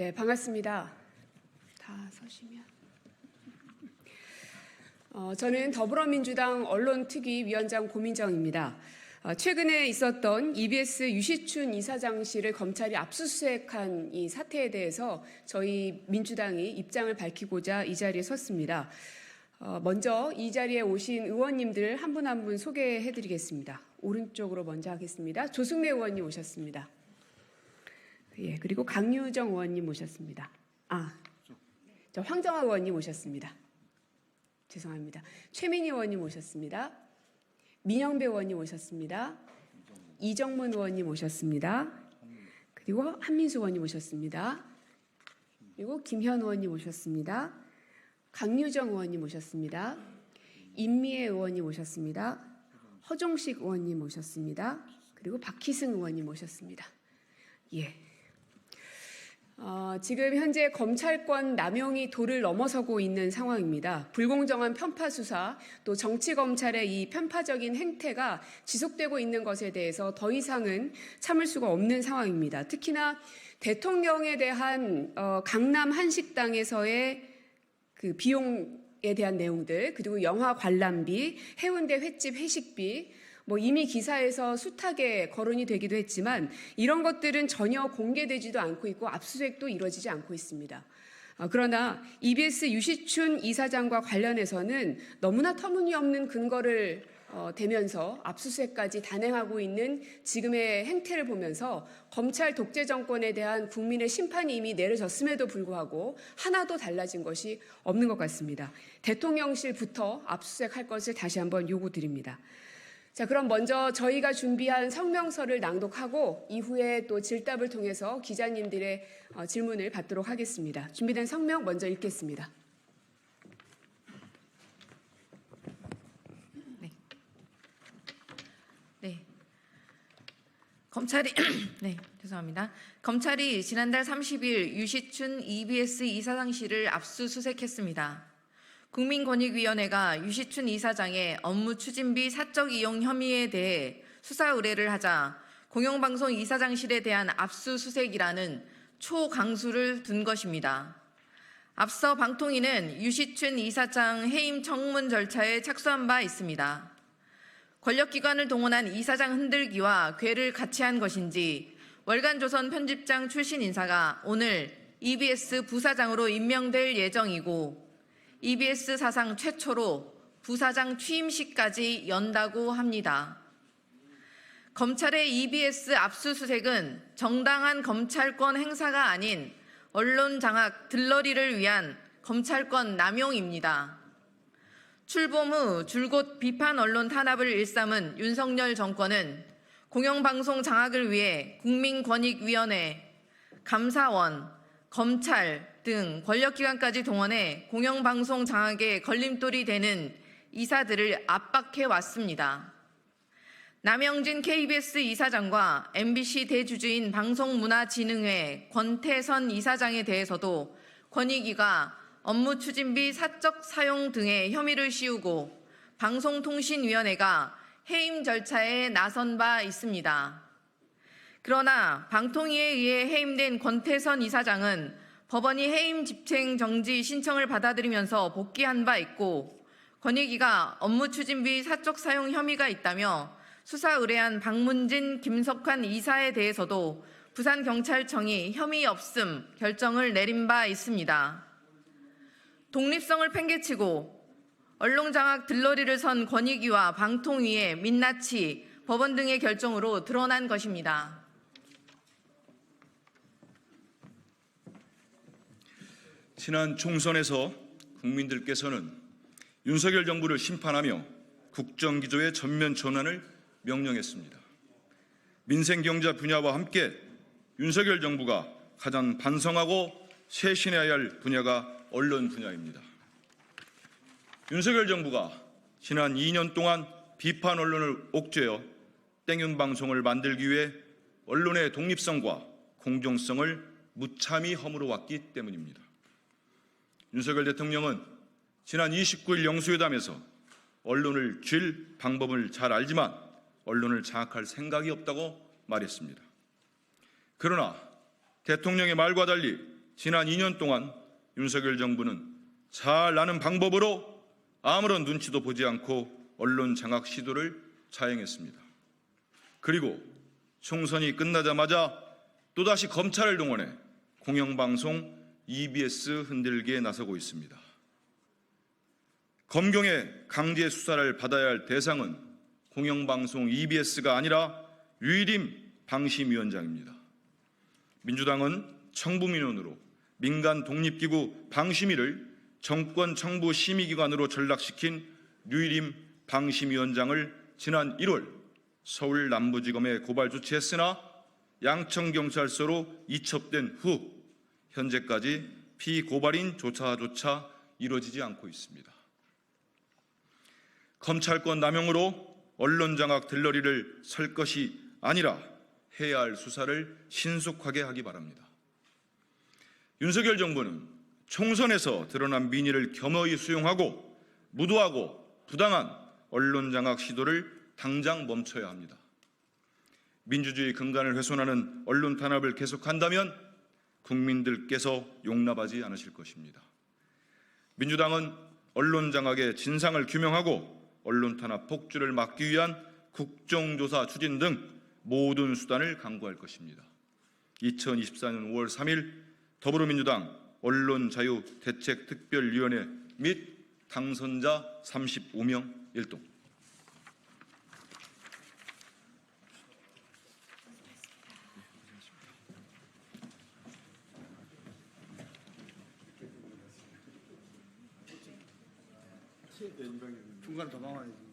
네, 반갑습니다. 다 서시면. 저는 더불어민주당 언론특위위원장 고민정입니다. 최근에 있었던 EBS 유시춘 이사장실을 검찰이 압수수색한 이 사태에 대해서 저희 민주당이 입장을 밝히고자 이 자리에 섰습니다. 먼저 이 자리에 오신 의원님들 한 분 한 분 소개해드리겠습니다. 오른쪽으로 먼저 하겠습니다. 조승래 의원님 오셨습니다. 예, 그리고 강유정 의원님 오셨습니다. 저 황정아 의원님 오셨습니다. 죄송합니다. 최민희 의원님 오셨습니다. 민영배 의원님 오셨습니다. 이정문 의원님 오셨습니다. 그리고 한민수 의원님 오셨습니다. 그리고 김현 의원님 오셨습니다. 강유정 의원님 오셨습니다. 임미애 의원님 오셨습니다. 허종식 의원님 오셨습니다. 그리고 박희승 의원님 오셨습니다. 예. 지금 현재 검찰권 남용이 도를 넘어서고 있는 상황입니다. 불공정한 편파 수사, 또 정치 검찰의 이 편파적인 행태가 지속되고 있는 것에 대해서 더 이상은 참을 수가 없는 상황입니다. 특히나 대통령에 대한 강남 한식당에서의 그 비용에 대한 내용들, 그리고 영화 관람비, 해운대 횟집 회식비, 이미 기사에서 숱하게 거론이 되기도 했지만 이런 것들은 전혀 공개되지도 않고 있고 압수수색도 이루어지지 않고 있습니다. 그러나 EBS 유시춘 이사장과 관련해서는 너무나 터무니없는 근거를 대면서 압수수색까지 단행하고 있는 지금의 행태를 보면서 검찰 독재 정권에 대한 국민의 심판이 이미 내려졌음에도 불구하고 하나도 달라진 것이 없는 것 같습니다. 대통령실부터 압수수색할 것을 다시 한번 요구드립니다. 자, 그럼 먼저 저희가 준비한 성명서를 낭독하고 이후에 또 질답을 통해서 기자님들의 질문을 받도록 하겠습니다. 준비된 성명 먼저 읽겠습니다. 검찰이 지난달 30일 유시춘 EBS 이사장실을 압수수색했습니다. 국민권익위원회가 유시춘 이사장의 업무 추진비 사적 이용 혐의에 대해 수사 의뢰를 하자 공영방송 이사장실에 대한 압수수색이라는 초강수를 둔 것입니다. 앞서 방통위는 유시춘 이사장 해임 청문 절차에 착수한 바 있습니다. 권력기관을 동원한 이사장 흔들기와 궤를 같이 한 것인지 월간조선 편집장 출신 인사가 오늘 EBS 부사장으로 임명될 예정이고 EBS 사상 최초로 부사장 취임식까지 연다고 합니다. 검찰의 EBS 압수수색은 정당한 검찰권 행사가 아닌 언론 장악 들러리를 위한 검찰권 남용입니다. 출범 후 줄곧 비판 언론 탄압을 일삼은 윤석열 정권은 공영방송 장악을 위해 국민권익위원회, 감사원, 검찰 등 권력기관까지 동원해 공영방송 장악에 걸림돌이 되는 이사들을 압박해 왔습니다. 남영진 KBS 이사장과 MBC 대주주인 방송문화진흥회 권태선 이사장에 대해서도 권익위가 업무 추진비 사적 사용 등의 혐의를 씌우고 방송통신위원회가 해임 절차에 나선 바 있습니다. 그러나 방통위에 의해 해임된 권태선 이사장은 법원이 해임 집행 정지 신청을 받아들이면서 복귀한 바 있고 권익위가 업무 추진비 사적 사용 혐의가 있다며 수사 의뢰한 박문진, 김석환 이사에 대해서도 부산경찰청이 혐의 없음 결정을 내린 바 있습니다. 독립성을 팽개치고 언론장악 들러리를 선 권익위와 방통위의 민낯이 법원 등의 결정으로 드러난 것입니다. 지난 총선에서 국민들께서는 윤석열 정부를 심판하며 국정기조의 전면 전환을 명령했습니다. 민생 경제 분야와 함께 윤석열 정부가 가장 반성하고 쇄신해야 할 분야가 언론 분야입니다. 윤석열 정부가 지난 2년 동안 비판 언론을 옥죄어 땡윤 방송을 만들기 위해 언론의 독립성과 공정성을 무참히 허물어 왔기 때문입니다. 윤석열 대통령은 지난 29일 영수회담에서 언론을 쥘 방법을 잘 알지만 언론을 장악할 생각이 없다고 말했습니다. 그러나 대통령의 말과 달리 지난 2년 동안 윤석열 정부는 잘 아는 방법으로 아무런 눈치도 보지 않고 언론 장악 시도를 자행했습니다. 그리고 총선이 끝나자마자 또다시 검찰을 동원해 공영방송 EBS 흔들기에 나서고 있습니다. 검경의 강제 수사를 받아야 할 대상은 공영방송 EBS가 아니라 류일임 방심위원장입니다. 민주당은 청부민원으로 민간 독립기구 방심위를 정권 청부 심의기관으로 전락시킨 류일임 방심위원장을 지난 1월 서울 남부지검에 고발 조치했으나 양천경찰서로 이첩된 후 현재까지 피고발인 조사조차 이루어지지 않고 있습니다. 검찰권 남용으로 언론 장악 들러리를 설 것이 아니라 해야 할 수사를 신속하게 하기 바랍니다. 윤석열 정부는 총선에서 드러난 민의를 겸허히 수용하고 무도하고 부당한 언론 장악 시도를 당장 멈춰야 합니다. 민주주의 근간을 훼손하는 언론 탄압을 계속한다면 국민들께서 용납하지 않으실 것입니다. 민주당은 언론 장악의 진상을 규명하고 언론 탄압 폭주를 막기 위한 국정조사 추진 등 모든 수단을 강구할 것입니다. 2024년 5월 3일 더불어민주당 언론자유대책특별위원회 및 당선자 35명 일동. 중간에 도망가야지.